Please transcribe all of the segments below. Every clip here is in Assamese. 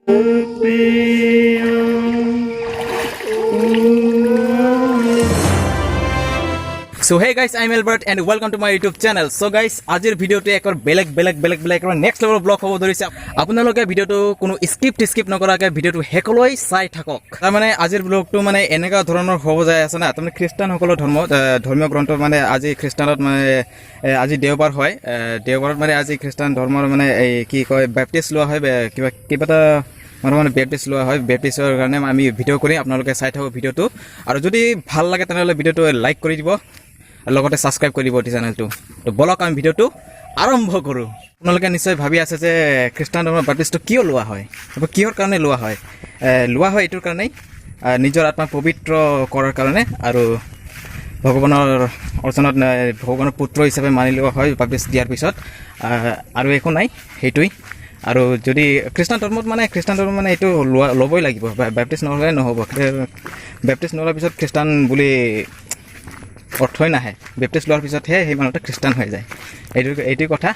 So hey guys, I'm Albert and welcome to my YouTube channel. So guys, আজিৰ ভিডিওটো একবাৰ বেলেগ নেক্সট লেভেল ব্লগ হ'ব ধৰিছে। আপোনালোকে ভিডিওটো কোনো স্কিপ নকৰাকৈ ভিডিওটো হেকলৈ চাই থাকক। তাৰ মানে আজিৰ ব্লগটো মানে এনেকা ধৰণৰ হ'ব যায় আছে না। তুমি খ্ৰীষ্টানসকলৰ ধৰ্মীয় গ্ৰন্থ মানে আজি খ্ৰীষ্টানত মানে আজি দেওবাৰ হয়। দেওবাৰত মানে আজি খ্ৰীষ্টান ধৰ্মৰ মানে এই কি কয় বেপ্টিষ্ট লোৱা হয় কিবা এটা মানে বেপ্টিষ্ট লোৱা হয়। বেপ্টিষ্টৰ কাৰণে আমি ভিডিও কৰি আপোনালোকে চাই থাকক ভিডিওটো। আৰু যদি ভাল লাগে তেনেহ'লে ভিডিওটো লাইক কৰি দিব। লগতে ছাবস্ক্ৰাইব কৰি দিব চেনেলটো। তো বলক আমি ভিডিওটো আৰম্ভ কৰোঁ। আপোনালোকে নিশ্চয় ভাবি আছে যে খ্ৰীষ্টান ধৰ্মৰ বেপ্টিষ্টটো কিয় লোৱা হয়, কিহৰ কাৰণে লোৱা হয়। এইটোৰ কাৰণেই নিজৰ আত্মা পবিত্ৰ কৰাৰ কাৰণে আৰু ভগৱানৰ অৰ্চনত ভগৱানৰ পুত্ৰ হিচাপে মানি লোৱা হয় বেপ্টিষ্ট দিয়াৰ পিছত। আৰু একো নাই, সেইটোৱেই। আৰু যদি খ্ৰীষ্টান ধৰ্মত মানে এইটো ল'বই লাগিব। বেপ্টিষ্ট নহ'লে নহ'ব। বেপ্টিষ্ট নোলোৱাৰ পিছত খ্ৰীষ্টান বুলি অৰ্থই নাহে। বেপ্টিষ্ট লোৱাৰ পিছতহে সেই মানুহটো খ্ৰীষ্টান হৈ যায়। এইটোৱে কথা।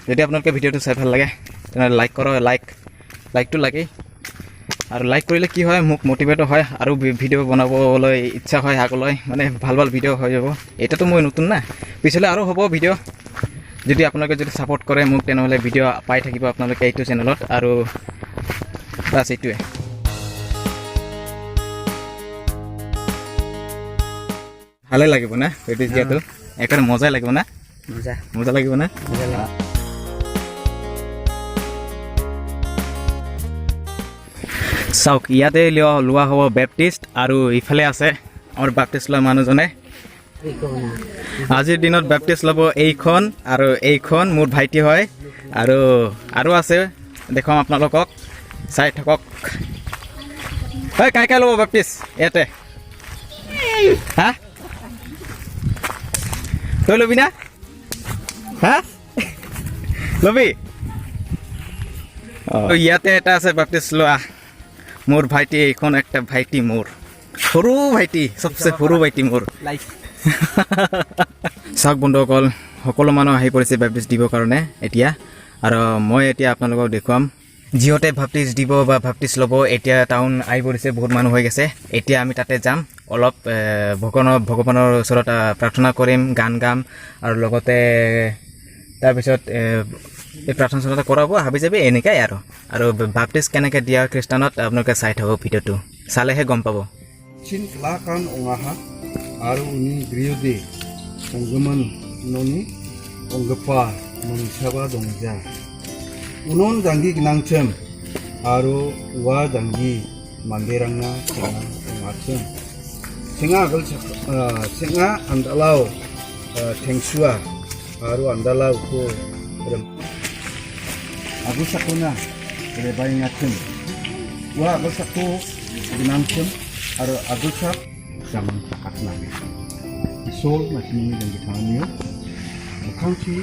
যদি আপোনালোকে ভিডিঅ'টো চাই ভাল লাগে তেনেহ'লে লাইক কৰক। লাইকটো লাগেই। আৰু লাইক কৰিলে কি হয়, মোক মটিভেট হয় আৰু ভিডিঅ' বনাবলৈ ইচ্ছা হয় আগলৈ। মানে ভাল ভিডিঅ' হৈ যাব। এতিয়াতো মই নতুন না, পিছলৈ আৰু হ'ব ভিডিঅ'। যদি আপোনালোকে যদি ছাপোৰ্ট কৰে মোক তেনেহ'লে ভিডিঅ' পাই থাকিব আপোনালোকে এইটো চেনেলত। আৰু বাছ এইটোৱে। ভালে লাগিব না বেপ্টিষ্ট দিয়াটো, একেবাৰে মজাই লাগিব না। মজা লাগিব না। চাওক, ইয়াতে লোৱা হ'ব বেপ্টিষ্ট আৰু ইফালে আছে আমাৰ বেপ্টিষ্ট লোৱা মানুহজনে। আজিৰ দিনত বেপ্টিষ্ট ল'ব এইখন আৰু এইখন মোৰ ভাইটি হয়। আৰু আছে, দেখুৱাম আপোনালোকক, চাই থাকক। হয়, কাই ল'ব বেপ্টিষ্ট ইয়াতে? হা, তই ল'বি না? হা, ল'বি? ইয়াতে এটা আছে বেপ্টিষ্ট লোৱা মোৰ ভাইটি। এইখন একটা ভাইটি, মোৰ সৰু ভাইটি, চবচে সৰু ভাইটি মোৰ। চাওক বন্ধুসকল, সকলো মানুহ আহি পৰিছে বেপ্টিষ্ট দিবৰ কাৰণে এতিয়া। আৰু মই এতিয়া আপোনালোকক দেখুৱাম যিহঁতে বেপ্টিষ্ট দিব বা বেপ্টিষ্ট ল'ব। এতিয়া টাউন আহি পৰিছে, বহুত মানুহ হৈ গৈছে। এতিয়া আমি তাতে যাম, অলপ ভগৱানৰ ওচৰত প্ৰাৰ্থনা কৰিম, গান গাম আৰু লগতে তাৰপিছত এই প্ৰাৰ্থনা চৰ্থনা কৰাব, হাবি যাবি এনেকাই। আৰু বেপ্টিষ্ট কেনেকৈ দিয়া খ্ৰীষ্টানত আপোনালোকে চাই থাকক ভিডিঅ'টো, চালেহে গম পাব। Cintakan ongaha aru uni griude onggeman noni onggepa manusiaba dongja unon janggi gnangchem aru wa janggi manderangna ngachem senga andalau tengsua aru andalau ko aku sakuna rebai ngachem wa aku sakku gnangchem aru adusak zaman pakatna isol masih yang ditanya mukangci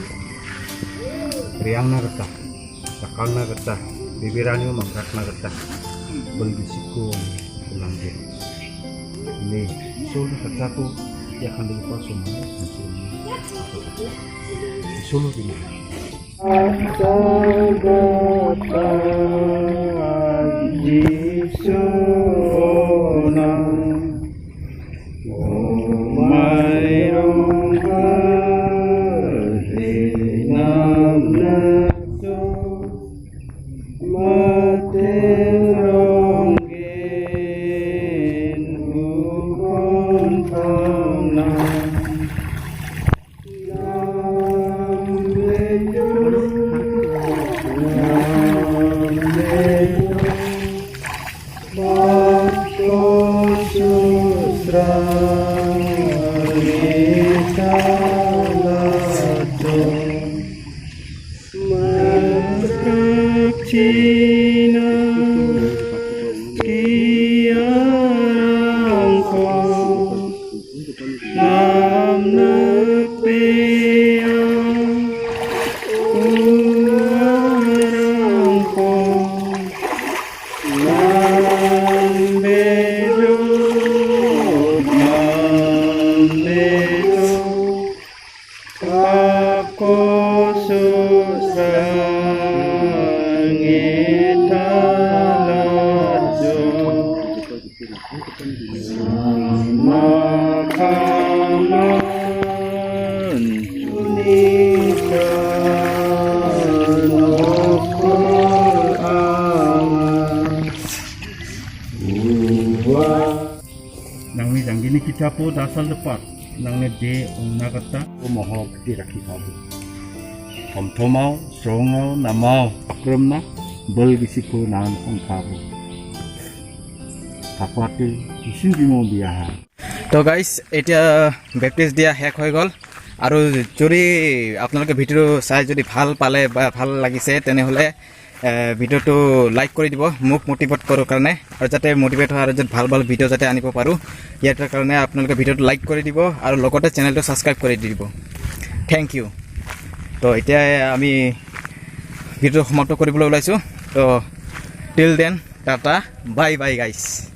riangna gata sakalna gata bibirani mangkatna gata berbisiku belanja ini isol satu yang akan dilupa semua isol ini Aku susah ngita Nang ni janggini kita po dasal depat nang ne de nagata ko moho di rakhi kabu om thomau strongau namau akramna bel bisiko nan om kabu kapate isin bimo biaha তো গাইস এটা ব্যাপটিস্ট দিয়া শেষ হৈ গ'ল আৰু যদি আপোনালোকে ভিডিঅ'টো চাই যদি ভাল পালে বা ভাল লাগিছে তেনেহ'লে ভিডিঅ'টো লাইক কৰি দিব মোক মোটিভেট কৰাৰ কাৰণে আৰু যাতে মোটিভেট হয় আৰু যাতে ভাল ভাল ভিডিঅ' যাতে আনিব পাৰোঁ ইয়াৰ কাৰণে আপোনালোকে ভিডিঅ'টো লাইক কৰি দিব আৰু লগতে চেনেলটো ছাবস্ক্ৰাইব কৰি দিব থেংক ইউ তো এতিয়া আমি ভিডিঅ'টো সমাপ্ত কৰিবলৈ ওলাইছোঁ তো till then tata bye bye গাইছ